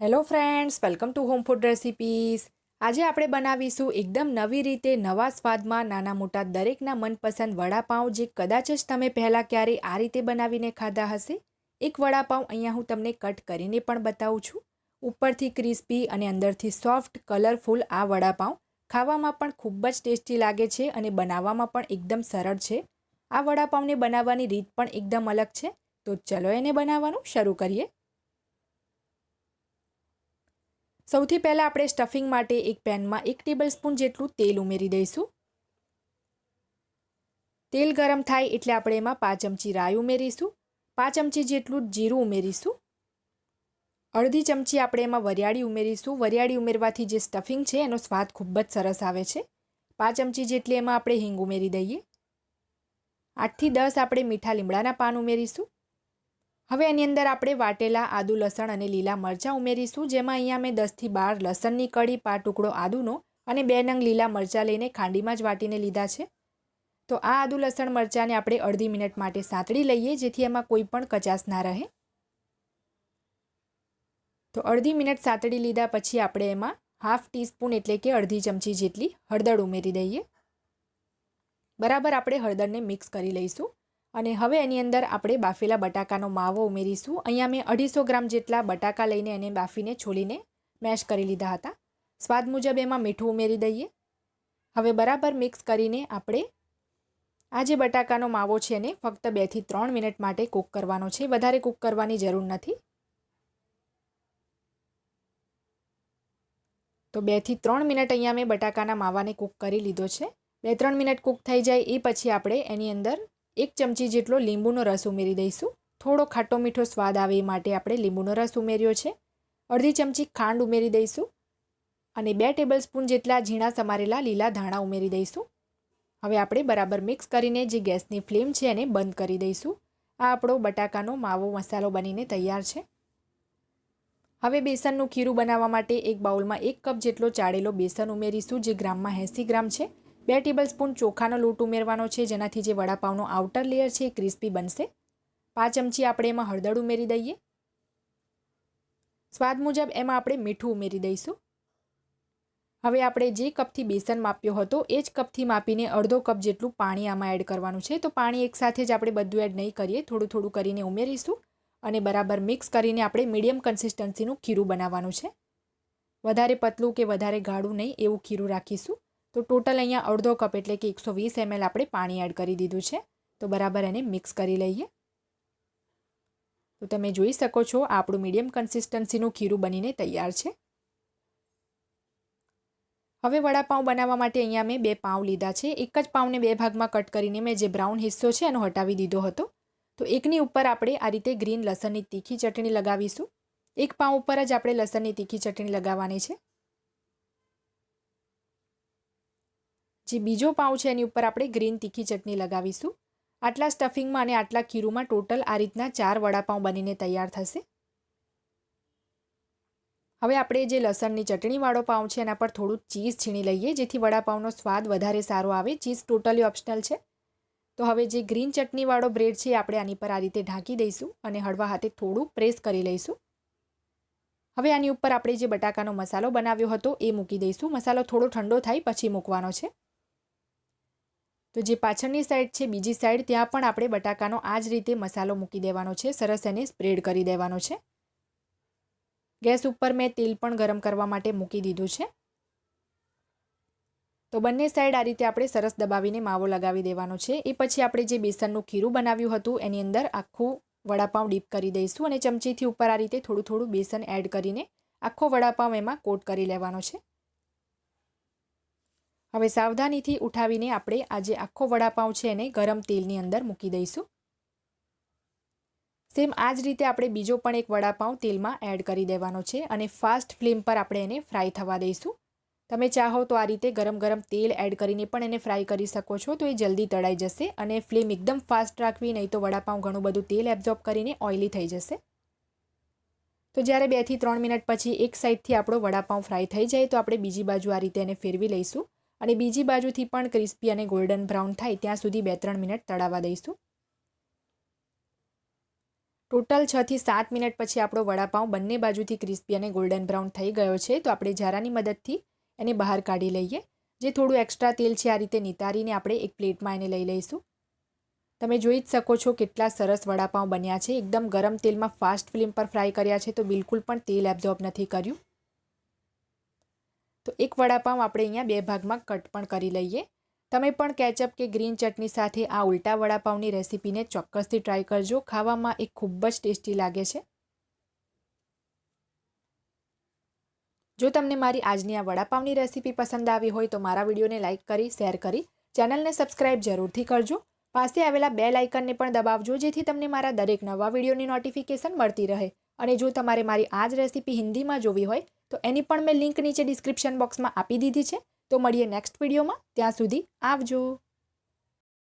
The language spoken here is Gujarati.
Hello friends, welcome to home food recipes. આજે આપણે બનાવીશું એકદમ નવી રીતે નવા સ્વાદમાં નાના મોટા દરેકના મનપસંદ વડાપાઉં, જે કદાચ જ તમે પહેલાં ક્યારેય આ રીતે બનાવીને ખાધા હશે. એક વડાપાઉં અહીંયા હું તમને કટ કરીને પણ બતાવું છું. ઉપરથી ક્રિસ્પી અને અંદરથી સોફ્ટ કલરફુલ આ વડાપાઉં ખાવામાં પણ ખૂબ જ ટેસ્ટી લાગે છે અને બનાવવામાં પણ એકદમ સરળ છે. આ વડાપાઉંને બનાવવાની રીત પણ એકદમ અલગ છે. તો ચલો એને બનાવવાનું શરૂ કરીએ. સૌથી પહેલાં આપણે સ્ટફિંગ માટે એક પેનમાં 1 ટેબલસ્પૂન જેટલું તેલ ઉમેરી દઈશું. તેલ ગરમ થાય એટલે આપણે એમાં 5 ચમચી રાઈ ઉમેરીશું, 5 ચમચી જેટલું જીરું ઉમેરીશું, અડધી ચમચી આપણે એમાં વરિયાળી ઉમેરીશું. વરિયાળી ઉમેરવાથી જે સ્ટફિંગ છે એનો સ્વાદ ખૂબ જ સરસ આવે છે. 5 ચમચી જેટલી એમાં આપણે હિંગ ઉમેરી દઈએ. 8 થી 10 આપણે મીઠા લીમડાના પાન ઉમેરીશું. હવે એની અંદર આપણે વાટેલા આદુ, લસણ અને લીલા મરચાં ઉમેરીશું, જેમાં અહીંયા મેં 10 થી 12 લસણની કળી, 5 ટુકડો આદુનો અને 2 નંગ લીલા મરચાં લઈને ખાંડીમાં જ વાટીને લીધા છે. તો આ આદુ, લસણ, મરચાંને આપણે અડધી મિનિટ માટે સાંતળી લઈએ, જેથી એમાં કોઈ પણ કચાશ ના રહે. તો અડધી મિનિટ સાંતળી લીધા પછી આપણે એમાં હાફ ટીસ્પૂન એટલે કે અડધી ચમચી જેટલી હળદર ઉમેરી દઈએ. બરાબર આપણે હળદરને મિક્સ કરી લઈશું. અને હવે એની અંદર આપણે બાફેલા બટાકાનો માવો ઉમેરીશું. અહીંયા મેં 250 ગ્રામ જેટલા બટાકા લઈને એને બાફીને છોલીને મેશ કરી લીધા હતા. સ્વાદ મુજબ એમાં મીઠું ઉમેરી દઈએ. હવે બરાબર મિક્સ કરીને આપણે આ જે બટાકાનો માવો છે એને ફક્ત 2 થી 3 મિનિટ માટે કૂક કરવાનો છે. વધારે કૂક કરવાની જરૂર નથી. તો 2 થી 3 મિનિટ અહીંયા મેં બટાકાના માવાને કૂક કરી લીધો છે. 2-3 મિનિટ કૂક થઈ જાય એ પછી આપણે એની અંદર 1 ચમચી જેટલો લીંબુનો રસ ઉમેરી દઈશું. થોડો ખાટો મીઠો સ્વાદ આવે એ માટે આપણે લીંબુનો રસ ઉમેર્યો છે. અડધી ચમચી ખાંડ ઉમેરી દઈશું અને 2 ટેબલસ્પૂન જેટલા ઝીણા સમારેલા લીલા ધાણા ઉમેરી દઈશું. હવે આપણે બરાબર મિક્સ કરીને જે ગેસની ફ્લેમ છે એને બંધ કરી દઈશું. આ આપણો બટાકાનો માવો મસાલો બનીને તૈયાર છે. હવે બેસનનું ખીરું બનાવવા માટે એક બાઉલમાં 1 કપ જેટલો ચાળેલો બેસન ઉમેરીશું, જે ગ્રામમાં 80 ગ્રામ છે. 2 ટેબલસ્પૂન ચોખાનો લોટ ઉમેરવાનો છે, જેનાથી જે વડાપાવનો આઉટર લેયર છે એ ક્રિસ્પી બનશે. 5 ચમચી આપણે એમાં હળદર ઉમેરી દઈએ. સ્વાદ મુજબ એમાં આપણે મીઠું ઉમેરી દઈશું. હવે આપણે જે કપથી બેસન માપ્યો હતો એ જ કપથી માપીને અડધો કપ જેટલું પાણી આમાં એડ કરવાનું છે. તો પાણી એકસાથે જ આપણે બધું એડ નહીં કરીએ, થોડું થોડું કરીને ઉમેરીશું અને બરાબર મિક્સ કરીને આપણે મીડિયમ કન્સિસ્ટન્સીનું ખીરું બનાવવાનું છે. વધારે પતલું કે વધારે ગાઢું નહીં એવું ખીરું રાખીશું. તો ટોટલ અહીંયા અડધો કપ એટલે કે 120 ml આપણે પાણી એડ કરી દીધું છે. તો બરાબર એને મિક્સ કરી લઈએ. તો તમે જોઈ શકો છો આપણું મીડિયમ કન્સિસ્ટન્સીનું ખીરું બનીને તૈયાર છે. હવે વડાપાઉં બનાવવા માટે અહીંયા મેં 2 પાઉં લીધા છે. એક જ પાઉંને 2 ભાગમાં કટ કરીને મેં જે બ્રાઉન હિસ્સો છે એનો હટાવી દીધો હતો. તો એકની ઉપર આપણે આ રીતે ગ્રીન લસણની તીખી ચટણી લગાવીશું. એક પાઉં ઉપર જ આપણે લસણની તીખી ચટણી લગાવવાની છે. જે બીજો પાઉં છે એની ઉપર આપણે ગ્રીન તીખી ચટણી લગાવીશું. આટલા સ્ટફિંગમાં અને આટલા ખીરુંમાં ટોટલ આ રીતના 4 વડાપાઉં બનીને તૈયાર થશે. હવે આપણે જે લસણની ચટણીવાળો પાઉં છે એના પર થોડું ચીઝ છીણી લઈએ, જેથી વડાપાઉંનો સ્વાદ વધારે સારો આવે. ચીઝ ટોટલી ઓપ્શનલ છે. તો હવે જે ગ્રીન ચટણીવાળો બ્રેડ છે આપણે આની પર આ રીતે ઢાંકી દઈશું અને હળવા હાથે થોડું પ્રેસ કરી લઈશું. હવે આની ઉપર આપણે જે બટાકાનો મસાલો બનાવ્યો હતો એ મૂકી દઈશું. મસાલો થોડો ઠંડો થાય પછી મૂકવાનો છે. તો જે પાછળની સાઈડ છે બીજી સાઈડ, ત્યાં પણ આપણે બટાકાનો આ જ રીતે મસાલો મૂકી દેવાનો છે. સરસ એને સ્પ્રેડ કરી દેવાનો છે. ગેસ ઉપર મેં તેલ પણ ગરમ કરવા માટે મૂકી દીધું છે. તો બંને સાઈડ આ રીતે આપણે સરસ દબાવીને માવો લગાવી દેવાનો છે. એ પછી આપણે જે બેસનનું ખીરું બનાવ્યું હતું એની અંદર આખું વડાપાઉં ડીપ કરી દઈશું અને ચમચીથી ઉપર આ રીતે થોડું થોડું બેસન એડ કરીને આખો વડાપાઉં એમાં કોટ કરી લેવાનો છે. હવે સાવધાનીથી ઉઠાવીને આપણે આ જે આખો વડાપાઉં છે એને ગરમ તેલની અંદર મૂકી દઈશું. સેમ આ જ રીતે આપણે બીજો પણ એક વડાપાઉં તેલમાં એડ કરી દેવાનો છે અને ફાસ્ટ ફ્લેમ પર આપણે એને ફ્રાય થવા દઈશું. તમે ચાહો તો આ રીતે ગરમ ગરમ તેલ એડ કરીને પણ એને ફ્રાય કરી શકો છો, તો એ જલ્દી તળાઈ જશે. અને ફ્લેમ એકદમ ફાસ્ટ રાખવી, નહીં તો વડાપાઉં ઘણું બધું તેલ એબ્ઝોર્બ કરીને ઓઇલી થઈ જશે. તો જ્યારે 2 થી 3 મિનિટ પછી એક સાઈડથી આપણો વડાપાઉં ફ્રાય થઈ જાય તો આપણે બીજી બાજુ આ રીતે એને ફેરવી લઈશું અને બીજી બાજુથી પણ ક્રિસ્પી અને ગોલ્ડન બ્રાઉન થાય ત્યાં સુધી 2-3 મિનિટ તળાવવા દઈશું. ટોટલ 6 થી 7 મિનિટ પછી આપણો વડાપાઉં બંને બાજુથી ક્રિસ્પી અને ગોલ્ડન બ્રાઉન થઈ ગયો છે. તો આપણે ઝારાની મદદથી એને બહાર કાઢી લઈએ. જે થોડું એક્સ્ટ્રા તેલ છે આ રીતે નિતારીને આપણે એક પ્લેટમાં એને લઈ લઈશું. તમે જોઈ જ શકો છો કેટલા સરસ વડાપાઉં બન્યા છે. એકદમ ગરમ તેલમાં ફાસ્ટ ફ્લેમ પર ફ્રાય કર્યા છે, તો બિલકુલ પણ તેલ એબ્ઝોર્બ નથી કર્યું. તો એક વડાપાઉં આપણે અહીંયા 2 ભાગમાં કટ પણ કરી લઈએ. તમે પણ કેચઅપ કે ગ્રીન ચટણી સાથે આ ઉલટા વડાપાઉંની રેસીપીને ચોક્કસથી ટ્રાય કરજો. ખાવામાં એ ખૂબ જ ટેસ્ટી લાગે છે. જો તમને મારી આજની આ વડાપાઉંની રેસીપી પસંદ આવી હોય તો મારા વિડીયોને લાઇક કરી, શેર કરી, ચેનલને સબસ્ક્રાઇબ જરૂરથી કરજો. પાસે આવેલા બેલ આઇકનને પણ દબાવજો, જેથી તમને મારા દરેક નવા વિડીયોની નોટિફિકેશન મળતી રહે. અને જો તમારે મારી આ જ રેસીપી હિન્દીમાં જોવી હોય તો એની પણ મેં લિંક નીચે ડિસ્ક્રિપ્શન બોક્સમાં આપી દીધી છે. તો મળીએ નેક્સ્ટ વિડીયોમાં. ત્યાં સુધી આવજો.